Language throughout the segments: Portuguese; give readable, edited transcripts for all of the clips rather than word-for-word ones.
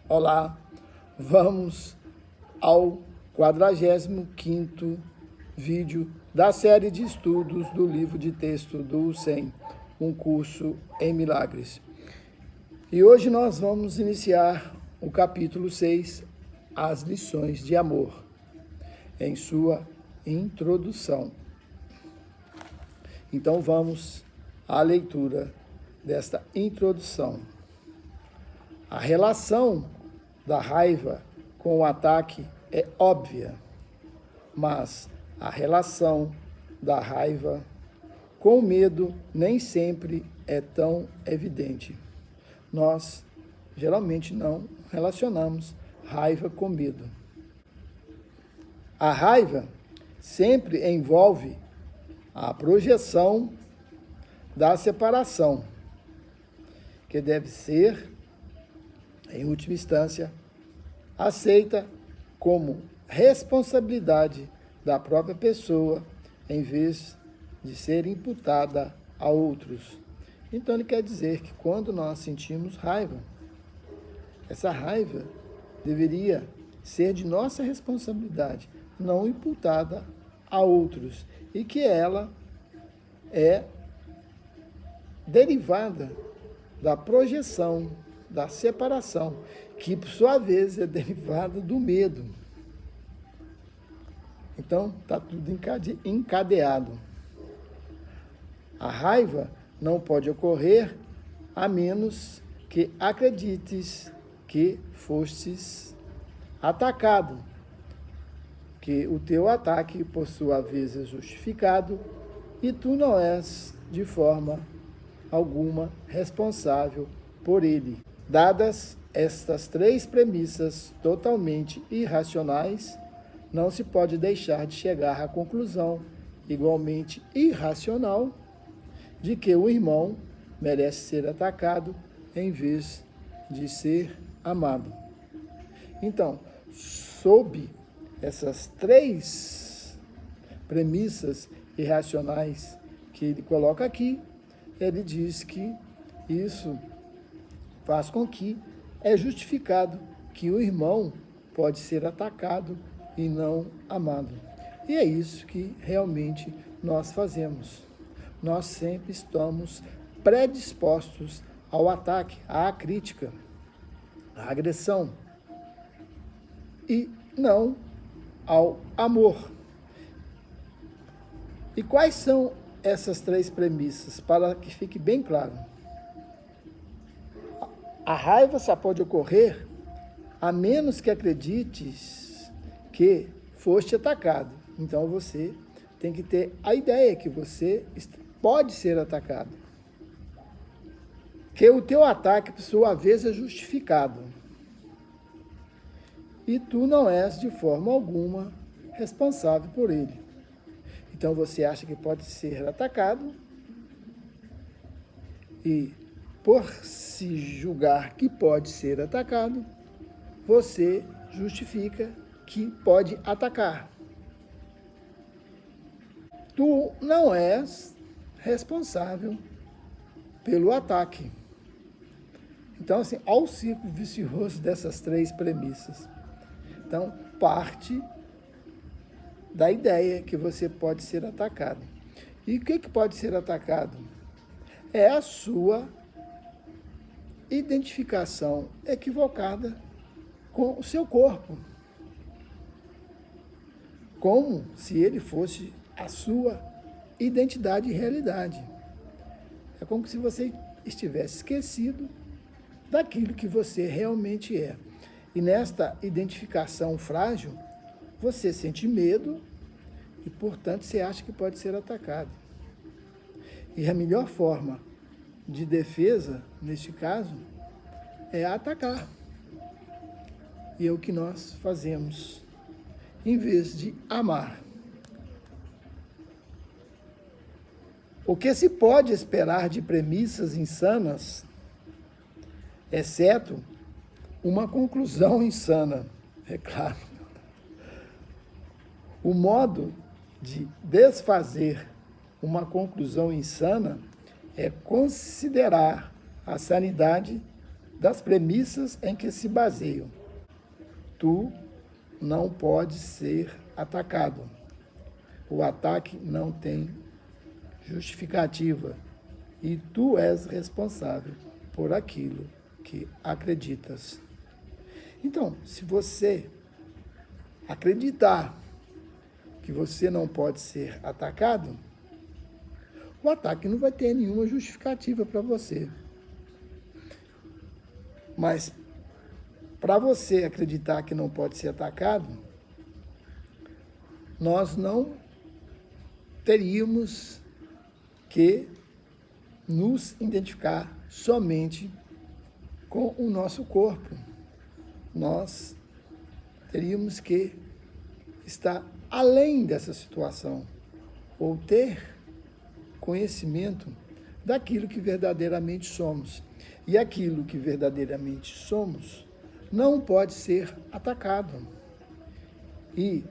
Olá, vamos ao 45º vídeo da série de estudos do livro de texto do UCEM, um curso em milagres. E hoje nós vamos iniciar o capítulo 6, as lições de amor, em sua introdução. Então vamos à leitura desta introdução. A relação da raiva com o ataque é óbvia, mas a relação da raiva com o medo nem sempre é tão evidente. Nós geralmente não relacionamos raiva com medo. A raiva sempre envolve a projeção da separação, que deve ser, em última instância, aceita como responsabilidade da própria pessoa, em vez de ser imputada a outros. Então, ele quer dizer que quando nós sentimos raiva, essa raiva deveria ser de nossa responsabilidade, não imputada a outros, e que ela é derivada da projeção, da separação, que por sua vez é derivada do medo. Então, está tudo encadeado. A raiva não pode ocorrer a menos que acredites que fostes atacado, que o teu ataque, por sua vez, é justificado e tu não és, de forma alguma, responsável por ele. Dadas estas três premissas totalmente irracionais, não se pode deixar de chegar à conclusão, igualmente irracional, de que o irmão merece ser atacado em vez de ser amado. Então, sob essas três premissas irracionais que ele coloca aqui, ele diz que isso faz com que é justificado que o irmão pode ser atacado e não amado. E é isso que realmente nós fazemos. Nós sempre estamos predispostos ao ataque, à crítica, à agressão, e não ao amor. E quais são essas três premissas, para que fique bem claro? A raiva só pode ocorrer a menos que acredites que foste atacado. Então você tem que ter a ideia que você pode ser atacado. Que o teu ataque, por sua vez, é justificado. E tu não és, de forma alguma, responsável por ele. Então você acha que pode ser atacado e, por se julgar que pode ser atacado, você justifica que pode atacar. Tu não és responsável pelo ataque. Então, assim, olha o ciclo vicioso dessas três premissas. Então, parte da ideia que você pode ser atacado. E o que pode ser atacado? É a sua identificação equivocada com o seu corpo. Como se ele fosse a sua identidade e realidade. É como se você estivesse esquecido daquilo que você realmente é. E nesta identificação frágil, você sente medo e, portanto, você acha que pode ser atacado. E a melhor forma de defesa, neste caso, é atacar. E é o que nós fazemos, em vez de amar. O que se pode esperar de premissas insanas, exceto uma conclusão insana, é claro. O modo de desfazer uma conclusão insana é considerar a sanidade das premissas em que se baseiam. Tu não pode ser atacado. O ataque não tem justificativa e tu és responsável por aquilo que acreditas. Então, se você acreditar que você não pode ser atacado, o ataque não vai ter nenhuma justificativa para você. Mas, para você acreditar que não pode ser atacado, nós não teríamos que nos identificar somente com o nosso corpo. Nós teríamos que estar além dessa situação, ou ter conhecimento daquilo que verdadeiramente somos. E aquilo que verdadeiramente somos não pode ser atacado. E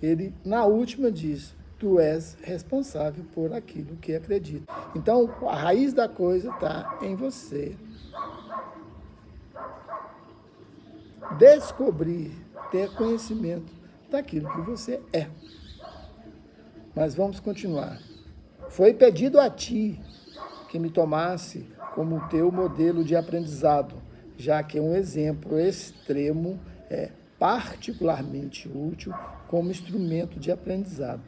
ele, na última, diz: tu és responsável por aquilo que acredita. Então, a raiz da coisa está em você descobrir, ter conhecimento daquilo que você é. Mas vamos continuar. Foi pedido a ti que me tomasse como teu modelo de aprendizado, já que um exemplo extremo é particularmente útil como instrumento de aprendizado.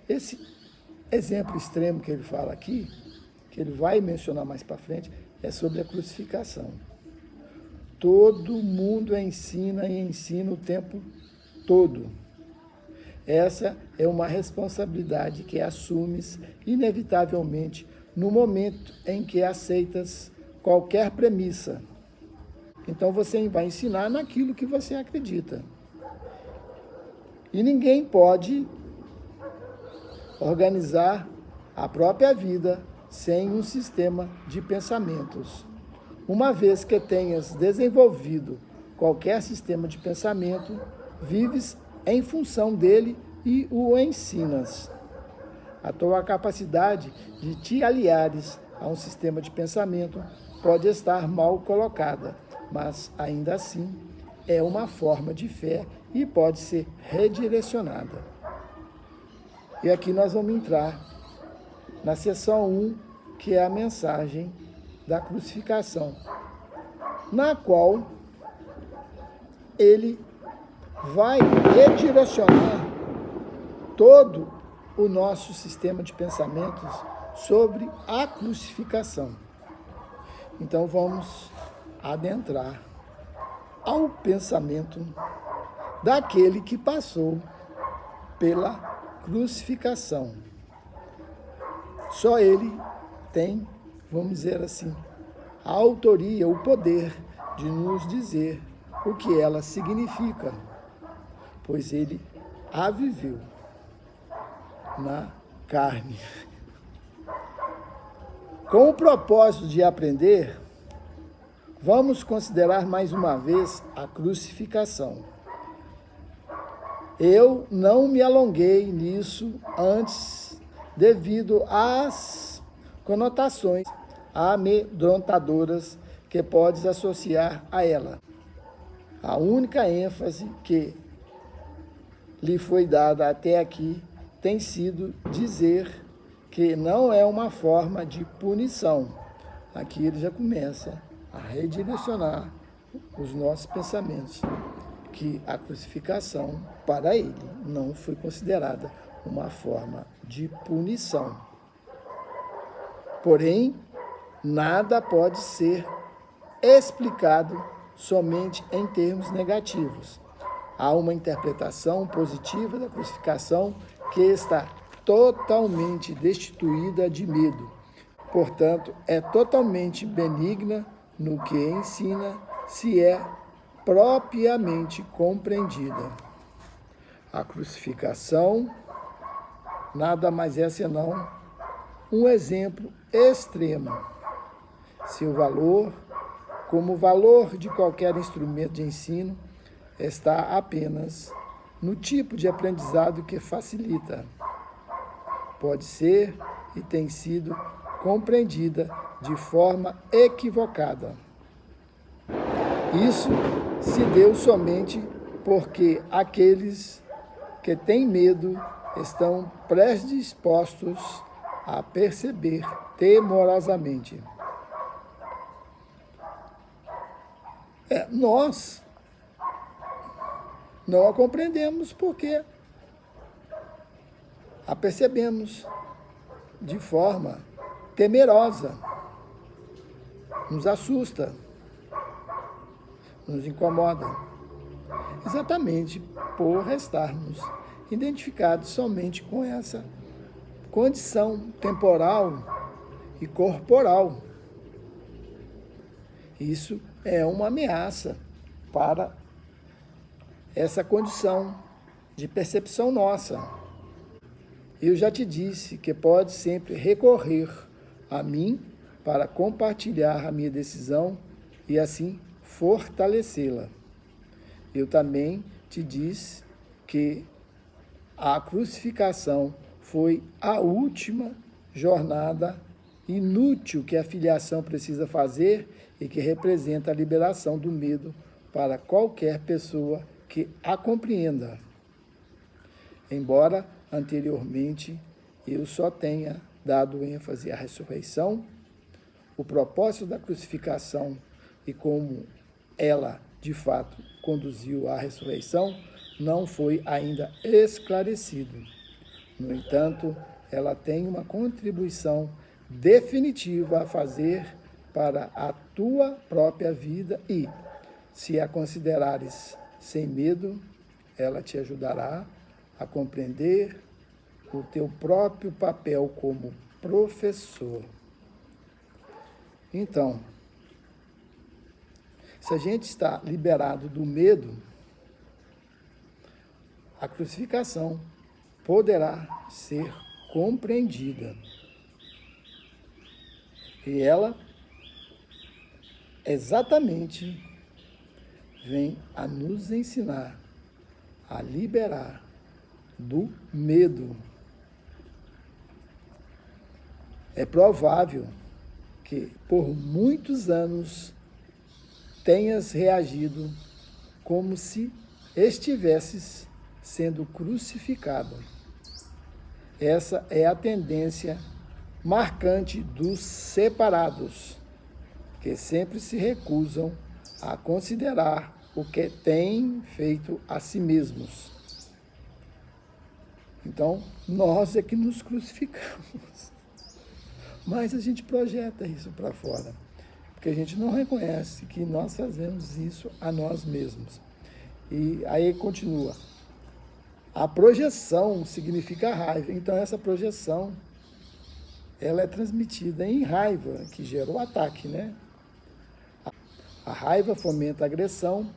Esse exemplo extremo que ele fala aqui, que ele vai mencionar mais para frente, é sobre a crucificação. Todo mundo ensina e ensina o tempo todo. Essa é uma responsabilidade que assumes inevitavelmente no momento em que aceitas qualquer premissa. Então você vai ensinar naquilo que você acredita. E ninguém pode organizar a própria vida sem um sistema de pensamentos. Uma vez que tenhas desenvolvido qualquer sistema de pensamento, vives em função dele e o ensinas. A tua capacidade de te aliares a um sistema de pensamento pode estar mal colocada, mas ainda assim é uma forma de fé e pode ser redirecionada. E aqui nós vamos entrar na seção 1, que é a mensagem da crucificação, na qual ele vai redirecionar todo o nosso sistema de pensamentos sobre a crucificação. Então vamos adentrar ao pensamento daquele que passou pela crucificação. Só ele tem, vamos dizer assim, a autoria, o poder de nos dizer o que ela significa, pois ele a viveu na carne. Com o propósito de aprender, vamos considerar mais uma vez a crucificação. Eu não me alonguei nisso antes, devido às conotações amedrontadoras que podes associar a ela. A única ênfase que lhe foi dada até aqui tem sido dizer que não é uma forma de punição. Aqui ele já começa a redirecionar os nossos pensamentos, que a crucificação, para ele, não foi considerada uma forma de punição. Porém, nada pode ser explicado somente em termos negativos. Há uma interpretação positiva da crucificação que está totalmente destituída de medo. Portanto, é totalmente benigna no que ensina, se é propriamente compreendida. A crucificação nada mais é senão um exemplo extremo. Seu valor, como o valor de qualquer instrumento de ensino, está apenas no tipo de aprendizado que facilita. Pode ser e tem sido compreendida de forma equivocada. Isso se deu somente porque aqueles que têm medo estão predispostos a perceber temorosamente. Nós não a compreendemos porque a percebemos de forma temerosa, nos assusta, nos incomoda, exatamente por estarmos identificados somente com essa condição temporal e corporal. Isso é uma ameaça para essa condição de percepção nossa. Eu já te disse que pode sempre recorrer a mim para compartilhar a minha decisão e assim fortalecê-la. Eu também te disse que a crucificação foi a última jornada inútil que a filiação precisa fazer e que representa a liberação do medo para qualquer pessoa que a compreenda. Embora anteriormente eu só tenha dado ênfase à ressurreição, o propósito da crucificação e como ela, de fato, conduziu à ressurreição, não foi ainda esclarecido. No entanto, ela tem uma contribuição definitiva a fazer para a tua própria vida e, se a considerares sem medo, ela te ajudará a compreender o teu próprio papel como professor. Então, se a gente está liberado do medo, a crucificação poderá ser compreendida. E ela exatamente vem a nos ensinar a liberar do medo. É provável que por muitos anos tenhas reagido como se estivesses sendo crucificado. Essa é a tendência marcante dos separados, que sempre se recusam a considerar o que têm feito a si mesmos. Então, nós é que nos crucificamos. Mas a gente projeta isso para fora, porque a gente não reconhece que nós fazemos isso a nós mesmos. E aí continua. A projeção significa raiva. Então, essa projeção, ela é transmitida em raiva, que gera o ataque, né? A raiva fomenta a agressão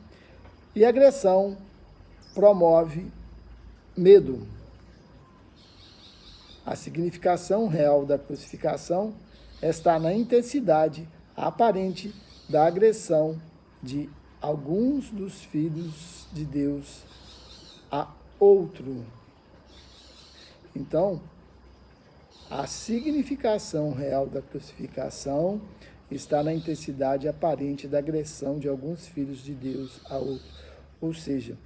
e a agressão promove medo. A significação real da crucificação está na intensidade aparente da agressão de alguns dos filhos de Deus a outro. Então, a significação real da crucificação está na intensidade aparente da agressão de alguns filhos de Deus a outro. Ou seja,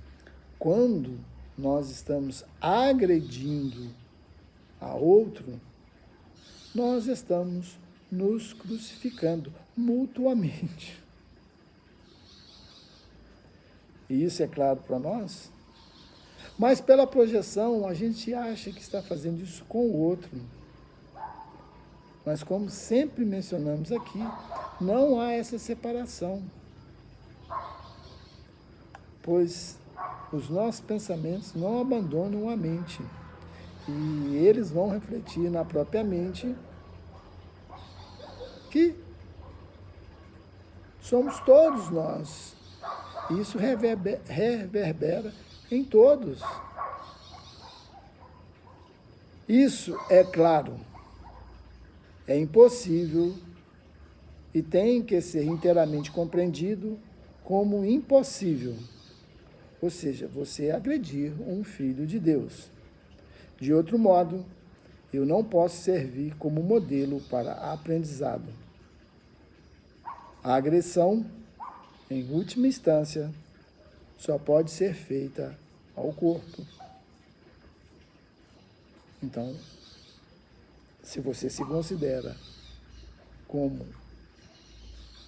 quando nós estamos agredindo a outro, nós estamos nos crucificando mutuamente. E isso é claro para nós? Mas pela projeção, a gente acha que está fazendo isso com o outro. Mas como sempre mencionamos aqui, não há essa separação. Pois os nossos pensamentos não abandonam a mente. E eles vão refletir na própria mente que somos todos nós. E isso reverbera em todos. Isso, é claro, é impossível e tem que ser inteiramente compreendido como impossível. Ou seja, você agredir um filho de Deus. De outro modo, eu não posso servir como modelo para aprendizado. A agressão, em última instância, só pode ser feita ao corpo. Então, se você se considera como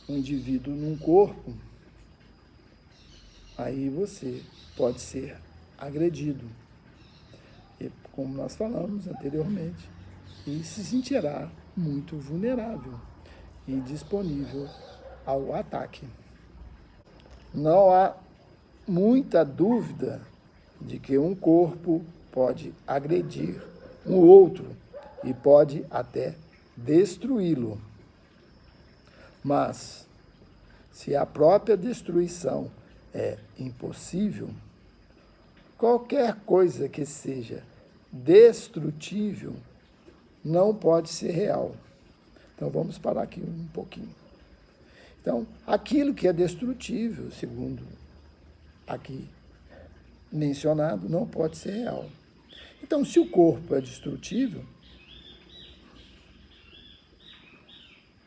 um indivíduo num corpo, aí você pode ser agredido. E, como nós falamos anteriormente, e se sentirá muito vulnerável e disponível ao ataque. Não há muita dúvida de que um corpo pode agredir um outro e pode até destruí-lo. Mas, se a própria destruição é impossível, qualquer coisa que seja destrutível não pode ser real. Então, vamos parar aqui um pouquinho. Então, aquilo que é destrutível, segundo aqui mencionado, não pode ser real. Então, se o corpo é destrutível,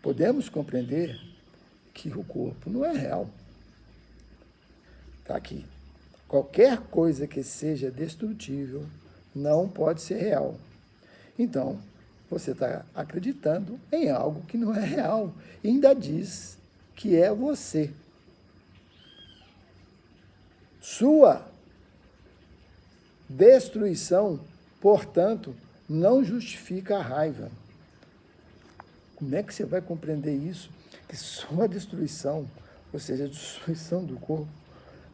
podemos compreender que o corpo não é real. Está aqui. Qualquer coisa que seja destrutível não pode ser real. Então, você está acreditando em algo que não é real. E ainda diz que é você. Sua destruição, portanto, não justifica a raiva. Como é que você vai compreender isso? Que sua destruição, ou seja, a destruição do corpo,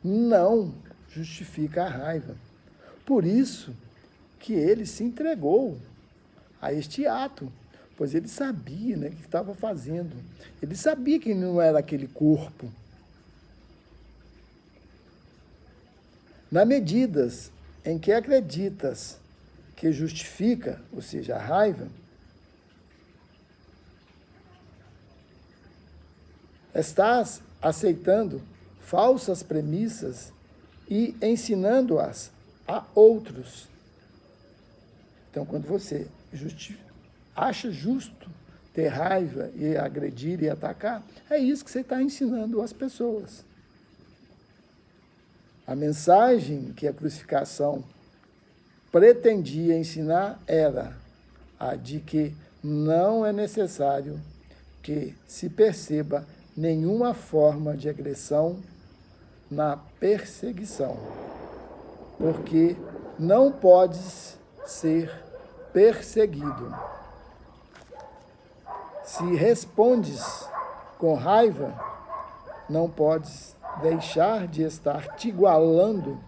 não justifica a raiva. Por isso que ele se entregou a este ato, pois ele sabia, né, o que estava fazendo. Ele sabia que não era aquele corpo. Na medida em que acreditas que justifica, ou seja, a raiva, estás aceitando falsas premissas e ensinando-as a outros. Então, quando você acha justo ter raiva e agredir e atacar, é isso que você está ensinando às pessoas. A mensagem que a crucificação pretendia ensinar era a de que não é necessário que se perceba nenhuma forma de agressão na perseguição, porque não podes ser perseguido. Se respondes com raiva, não podes deixar de estar te igualando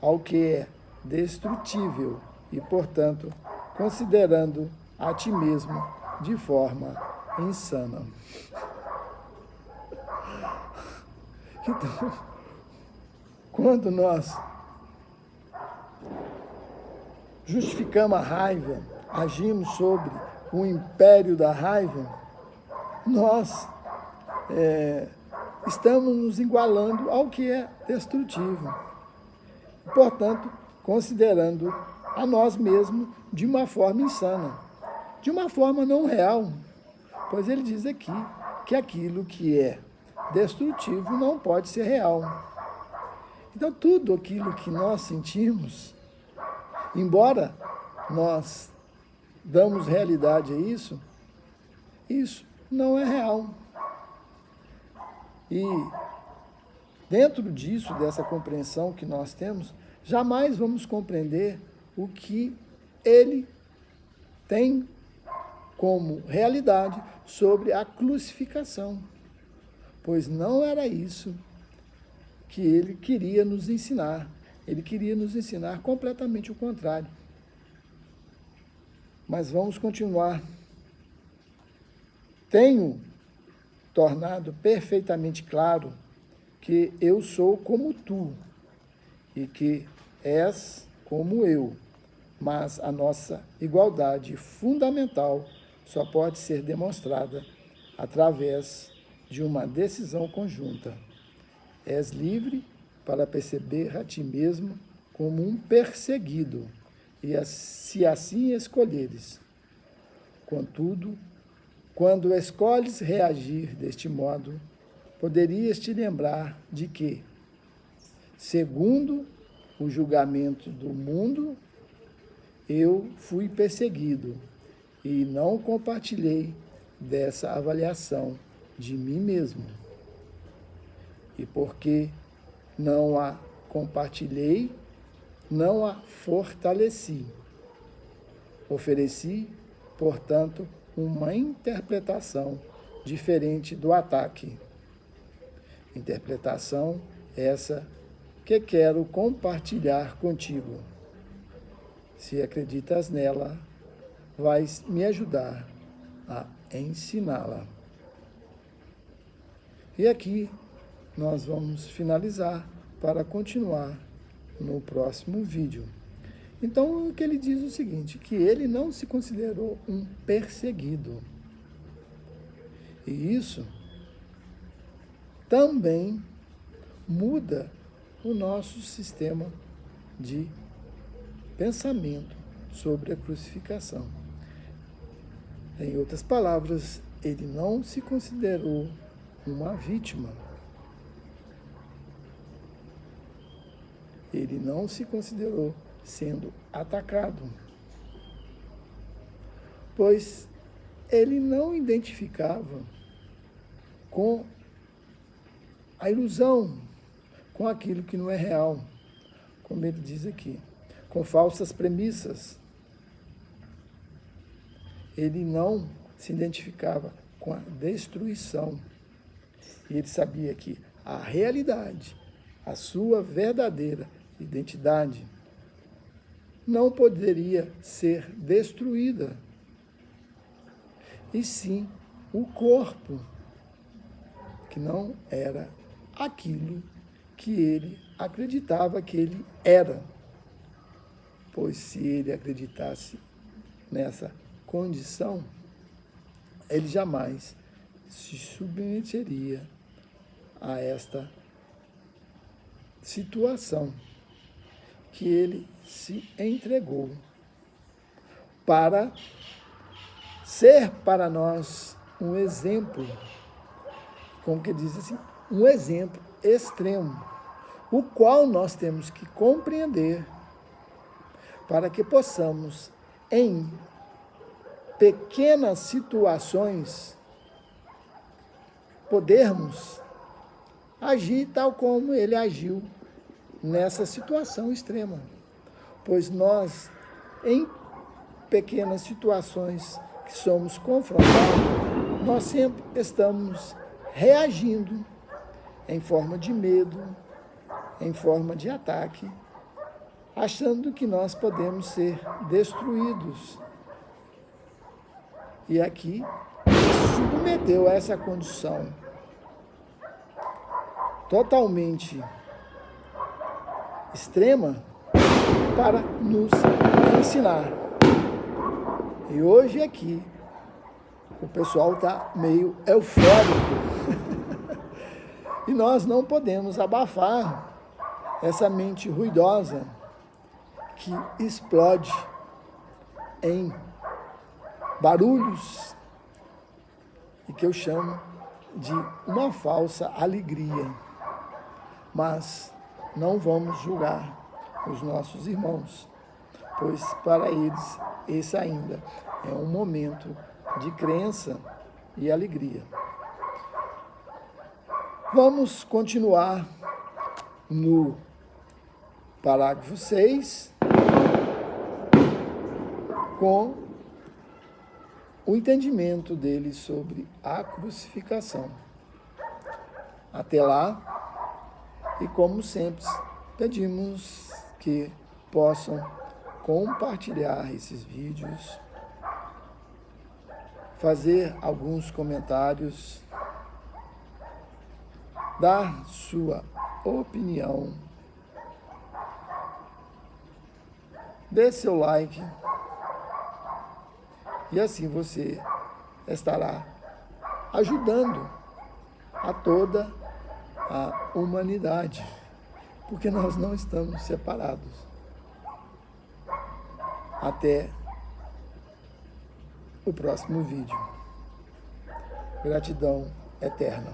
ao que é destrutível e, portanto, considerando a ti mesmo de forma insana. Então, quando nós justificamos a raiva, agimos sobre o império da raiva, nós estamos nos igualando ao que é destrutivo. Portanto, considerando a nós mesmos de uma forma insana, de uma forma não real, pois ele diz aqui que aquilo que é destrutivo não pode ser real. Então, tudo aquilo que nós sentimos, embora nós damos realidade a isso não é real. E dentro disso, dessa compreensão que nós temos, jamais vamos compreender o que ele tem como realidade sobre a crucificação, pois não era isso que ele queria nos ensinar. Ele queria nos ensinar completamente o contrário. Mas vamos continuar. Tenho tornado perfeitamente claro que eu sou como tu e que és como eu, mas a nossa igualdade fundamental só pode ser demonstrada através de uma decisão conjunta. És livre para perceber a ti mesmo como um perseguido, e se assim escolheres. Contudo, quando escolhes reagir deste modo, poderias te lembrar de que, segundo o julgamento do mundo, eu fui perseguido e não compartilhei dessa avaliação de mim mesmo. E porque não a compartilhei, não a fortaleci. Ofereci, portanto, uma interpretação diferente do ataque. Interpretação essa que quero compartilhar contigo. Se acreditas nela, vais me ajudar a ensiná-la. E aqui nós vamos finalizar para continuar no próximo vídeo. Então, o que ele diz é o seguinte, que ele não se considerou um perseguido. E isso também muda o nosso sistema de pensamento sobre a crucificação. Em outras palavras, ele não se considerou uma vítima. Ele não se considerou sendo atacado, pois ele não identificava com a ilusão, com aquilo que não é real, como ele diz aqui, com falsas premissas. Ele não se identificava com a destruição. E ele sabia que a realidade, a sua verdadeira identidade, não poderia ser destruída, e sim o corpo, que não era aquilo que ele acreditava que ele era. Pois se ele acreditasse nessa condição, ele jamais se submeteria a esta situação que ele se entregou para ser para nós um exemplo, como que diz assim, um exemplo extremo, o qual nós temos que compreender para que possamos, em pequenas situações, podermos agir tal como ele agiu nessa situação extrema. Pois nós, em pequenas situações que somos confrontados, nós sempre estamos reagindo em forma de medo, em forma de ataque, achando que nós podemos ser destruídos. E aqui, submeteu a essa condição totalmente extrema para nos ensinar. E hoje aqui, o pessoal está meio eufórico. E nós não podemos abafar essa mente ruidosa que explode em barulhos e que eu chamo de uma falsa alegria. Mas não vamos julgar os nossos irmãos, pois para eles esse ainda é um momento de crença e alegria. Vamos continuar no parágrafo 6 com o entendimento dele sobre a crucificação. Até lá, e como sempre, pedimos que possam compartilhar esses vídeos, fazer alguns comentários, dar sua opinião, dê seu like, e assim você estará ajudando a toda a humanidade, porque nós não estamos separados. Até o próximo vídeo. Gratidão eterna.